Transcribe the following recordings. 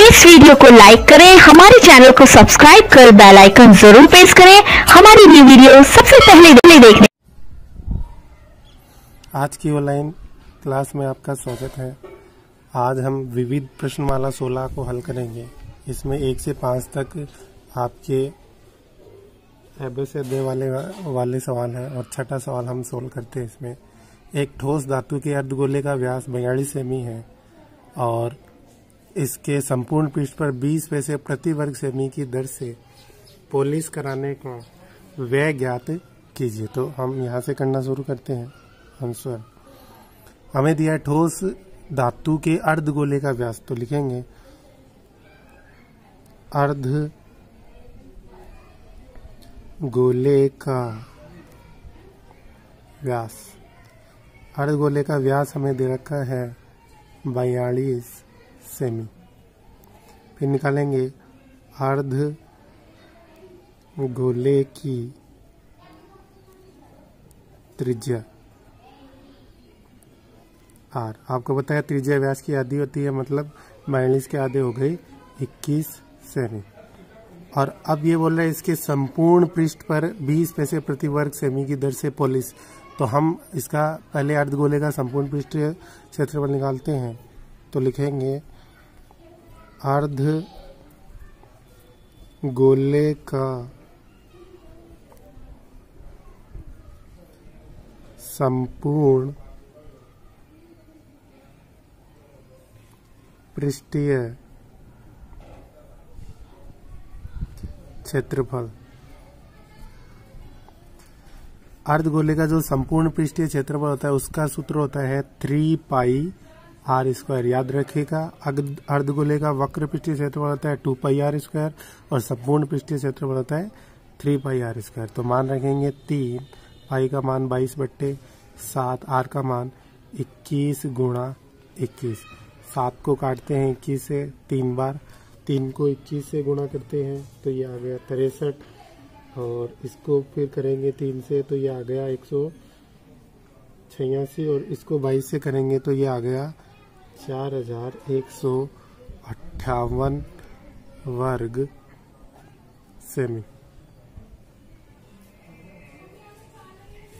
इस वीडियो को लाइक करें, हमारे चैनल को सब्सक्राइब कर बेल आइकन जरूर प्रेस करें हमारी न्यू वीडियो सबसे पहले देखने। आज की ऑनलाइन क्लास में आपका स्वागत है। आज हम विविध प्रश्नमाला 16 को हल करेंगे। इसमें 1 से 5 तक आपके एबीसीडी वाले सवाल हैं और छठा सवाल हम सोल्व करते हैं। इसमें एक ठोस धातु के अर्धगोले का व्यास 42 सेमी है और इसके संपूर्ण पृष्ठ पर 20 पैसे प्रति वर्ग सेमी की दर से पॉलिश कराने का व्यय ज्ञात कीजिए। तो हम यहाँ से करना शुरू करते हैं। आंसर हमें दिया ठोस धातु के अर्धगोले का व्यास, तो लिखेंगे अर्ध गोले का व्यास। अर्धगोले का व्यास हमें दे रखा है 42 सेमी। फिर निकालेंगे अर्ध गोले की त्रिज्या आर। आपको पता है त्रिज्या व्यास की आधी होती है, मतलब 42 के आधे हो गई 21 सेमी। और अब ये बोल रहे हैं इसके संपूर्ण पृष्ठ पर 20 पैसे प्रति वर्ग सेमी की दर से पॉलिश। तो हम इसका पहले अर्धगोले का संपूर्ण पृष्ठ क्षेत्रफल निकालते हैं। तो लिखेंगे अर्ध गोले का संपूर्ण पृष्ठीय क्षेत्रफल। अर्धगोले का जो संपूर्ण पृष्ठीय क्षेत्रफल होता है उसका सूत्र होता है 3 पाई आर स्क्वायर। याद रखिएगा, अर्धगोले का वक्र पृष्ठीय क्षेत्रफल होता है 2 पाई आर स्क्वायर और संपूर्ण पृष्ठीय क्षेत्रफल होता है 3 पाई आर स्क्वायर। तो मान रखेंगे 3, पाई का मान 22/7, आर का मान 21 गुणा 21। 7 को काटते हैं 21 से 3 बार, 3 को 21 से गुणा करते हैं तो ये आ गया 63, और इसको फिर करेंगे 3 से तो ये आ गया 186, और इसको 22 से करेंगे तो ये आ गया 4158 वर्ग सेमी।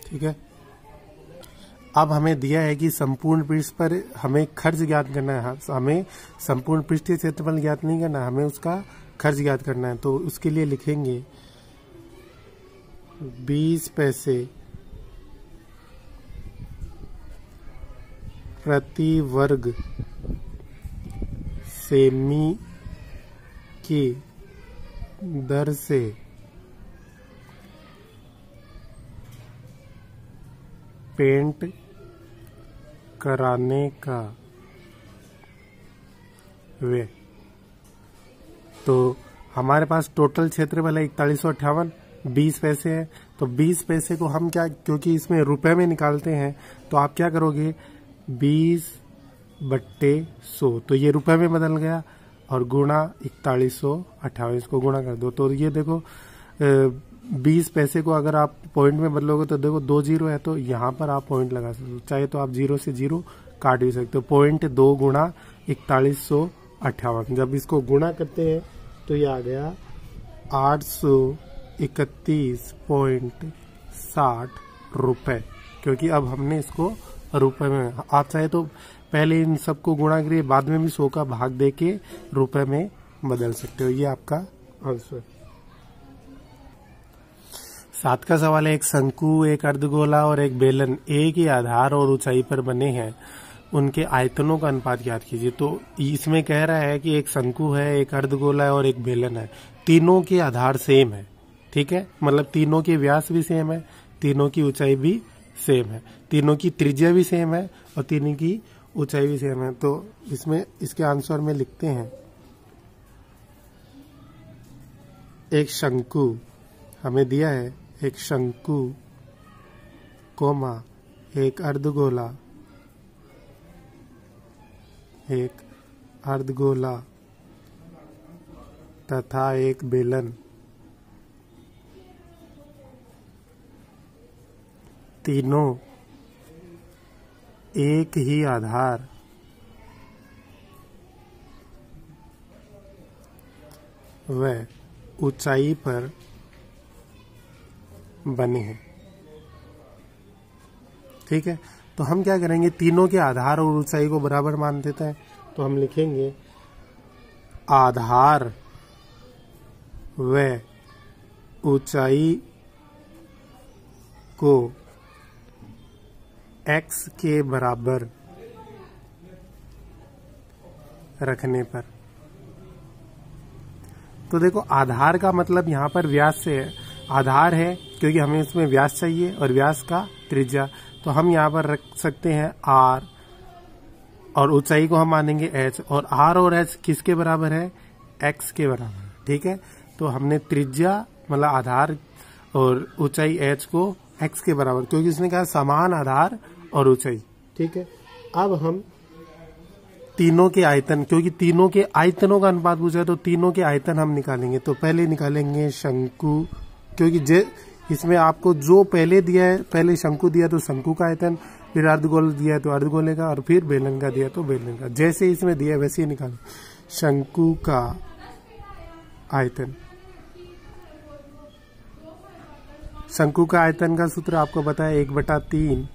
ठीक है। अब हमें दिया है कि संपूर्ण पृष्ठ पर हमें खर्च ज्ञात करना है। हमें संपूर्ण पृष्ठीय क्षेत्रफल ज्ञात नहीं करना, हमें उसका खर्च ज्ञात करना है। तो उसके लिए लिखेंगे 20 पैसे प्रति वर्ग सेमी की दर से पेंट कराने का व्यय। तो हमारे पास टोटल क्षेत्रफल है 4158, 20 पैसे है। तो 20 पैसे को हम क्या, क्योंकि इसमें रुपए में निकालते हैं, तो आप क्या करोगे 20/100, तो ये रुपए में बदल गया, और गुणा 4158, इसको गुणा कर दो। तो ये देखो 20 पैसे को अगर आप पॉइंट में बदलोगे तो देखो 2 जीरो है, तो यहाँ पर आप पॉइंट लगा सकते हो। चाहे तो आप 0 से 0 काट भी सकते हो। 0.2 गुणा 4158, जब इसको गुणा करते हैं तो ये आ गया 831.60 रुपए, क्योंकि अब हमने इसको रुपए में। आप चाहे तो पहले इन सबको गुणा करिए, बाद में भी 100 का भाग देके रुपए में बदल सकते हो। ये आपका आंसर। 7 का सवाल है, एक शंकु, एक अर्धगोला और एक बेलन एक ही आधार और ऊंचाई पर बने हैं, उनके आयतनों का अनुपात ज्ञात कीजिए। तो इसमें कह रहा है कि एक शंकु है, एक अर्धगोला है और एक बेलन है, तीनों के आधार सेम है। ठीक है, मतलब तीनों के व्यास भी सेम है, तीनों की ऊंचाई भी सेम है, तीनों की त्रिज्या भी सेम है और तीनों की ऊंचाई भी सेम है। तो इसमें इसके आंसर में लिखते हैं एक शंकु हमें दिया है, एक शंकु कोमा एक अर्धगोला, एक अर्धगोला तथा एक बेलन, तीनों एक ही आधार व ऊंचाई पर बने हैं। ठीक है, तो हम क्या करेंगे, तीनों के आधार और ऊंचाई को बराबर मान देते हैं। तो हम लिखेंगे आधार व ऊंचाई को x के बराबर रखने पर। तो देखो, आधार का मतलब यहाँ पर व्यास से है। आधार है क्योंकि हमें इसमें व्यास चाहिए और व्यास का त्रिज्या, तो हम यहाँ पर रख सकते हैं r और ऊंचाई को हम मानेंगे h, और r और h किसके बराबर है, x के बराबर। ठीक है, तो हमने त्रिज्या मतलब आधार और ऊंचाई h को x के बराबर, क्योंकि उसने कहा समान आधार और ऊंचाई। ठीक है, अब हम तीनों के आयतन, क्योंकि तीनों के आयतनों का अनुपात पूछा है तो तीनों के आयतन हम निकालेंगे। तो पहले निकालेंगे शंकु, क्योंकि इसमें आपको जो पहले दिया है, पहले शंकु दिया तो शंकु का आयतन, फिर अर्धगोल दिया तो अर्धगोले का, और फिर बेलन का दिया तो बेलन का। जैसे इसमें दिया वैसे ही निकालो। शंकु का आयतन, शंकु का आयतन का सूत्र आपको पता है 1/3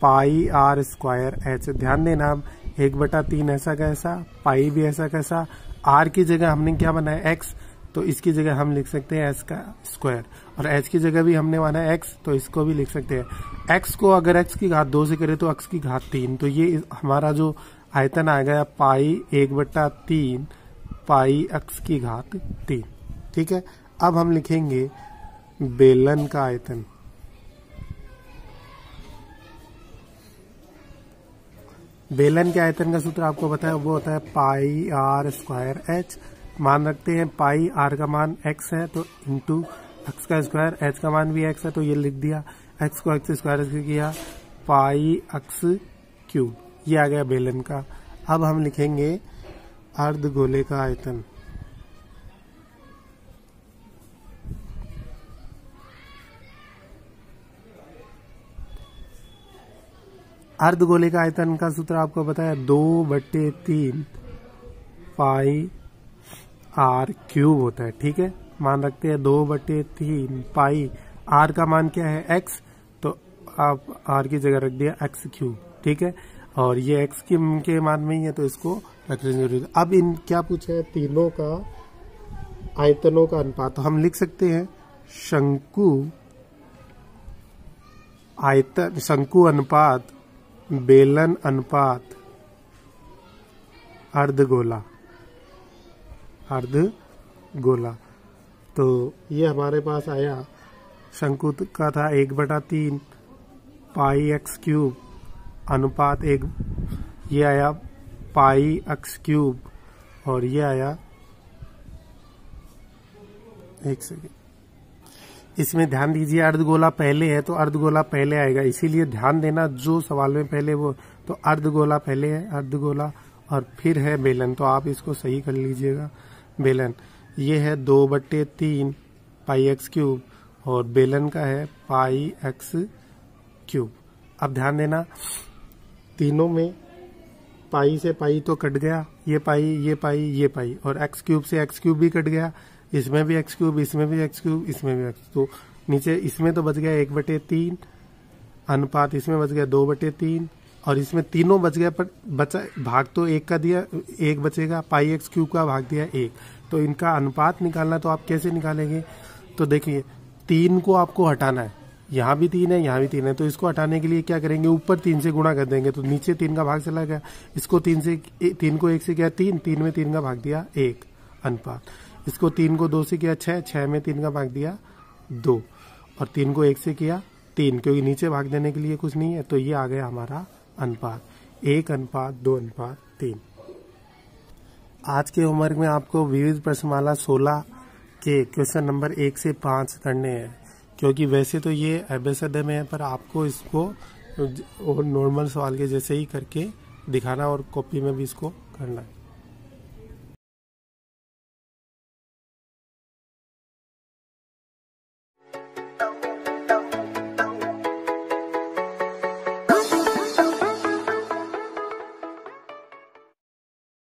पाई आर स्क्वायर एच। ध्यान देना, 1/3 ऐसा कैसा, पाई भी ऐसा कैसा। आर की जगह हमने क्या बनाया, एक्स, तो इसकी जगह हम लिख सकते हैं एच का स्क्वायर, और एच की जगह भी हमने माना है एक्स, तो इसको भी लिख सकते हैं। एक्स को अगर एक्स की घात 2 से करें तो एक्स की घात 3, तो ये हमारा जो आयतन आ गया पाई 1/3 पाई एक्स की घात 3। ठीक है, अब हम लिखेंगे बेलन का आयतन। बेलन के आयतन का सूत्र आपको पता है, वो होता है पाई आर स्क्वायर एच। मान रखते हैं पाई आर का मान एक्स है तो इंटू एक्स का स्क्वायर, एच का मान भी एक्स है तो ये लिख दिया, एक्स को एक्स स्क्वायर से किया पाई एक्स क्यूब, ये आ गया बेलन का। अब हम लिखेंगे अर्धगोले का आयतन। अर्धगोले का आयतन का सूत्र आपको पता है 2/3 पाई आर क्यूब होता है। ठीक है, मान रखते हैं 2/3 पाई, आर का मान क्या है एक्स, तो आप आर की जगह रख दिया एक्स क्यूब। ठीक है, और ये एक्स के मान में ही है तो इसको रखना जरूरी है। अब इन क्या पूछा है, तीनों का आयतनों का अनुपात, तो हम लिख सकते हैं शंकु आयतन, शंकु अनुपात बेलन अनुपात अर्धगोला, अर्धगोला। तो ये हमारे पास आया, शंकु का था 1/3 पाई एक्स क्यूब अनुपात 1, ये आया पाई एक्स क्यूब, और ये आया, एक सेकेंड, इसमें ध्यान दीजिए अर्धगोला पहले है तो अर्धगोला पहले आएगा, इसीलिए ध्यान देना जो सवाल में पहले वो, तो अर्धगोला पहले है, अर्धगोला, और फिर है बेलन, तो आप इसको सही कर लीजिएगा। बेलन ये है 2/3 पाई एक्स क्यूब, और बेलन का है पाई एक्स क्यूब। अब ध्यान देना, तीनों में पाई से पाई तो कट गया, ये पाई ये पाई ये पाई, और एक्स क्यूब से एक्स क्यूब भी कट गया, इसमें भी एक्स क्यूब, इसमें भी एक्स क्यूब, इसमें भी एक्स, तो नीचे इसमें तो बच गया 1/3 अनुपात, इसमें बच गया 2/3, और इसमें तीनों बच गया, पर बचा भाग तो एक का दिया, एक बचेगा, पाई एक्स क्यूब का भाग दिया 1, तो इनका अनुपात निकालना, तो आप कैसे निकालेंगे, तो देखिए 3 को आपको हटाना है, यहाँ भी 3 है यहाँ भी 3 है, तो इसको हटाने के लिए क्या करेंगे, ऊपर 3 से गुणा कर देंगे, तो नीचे 3 का भाग चला गया, इसको 3 को 1 से किया 3, 3 में 3 का भाग दिया 1 अनुपात, इसको 3 को 2 से किया 6, 6 में 3 का भाग दिया 2, और 3 को 1 से किया 3, क्योंकि नीचे भाग देने के लिए कुछ नहीं है, तो ये आ गया हमारा अनुपात 1:2:3। आज के होमवर्क में आपको विविध प्रश्नमाला 16 के क्वेश्चन नंबर 1 से 5 करने हैं, क्योंकि वैसे तो ये एबेसडे में है, पर आपको इसको और नॉर्मल सवाल के जैसे ही करके दिखाना और कॉपी में भी इसको करना है।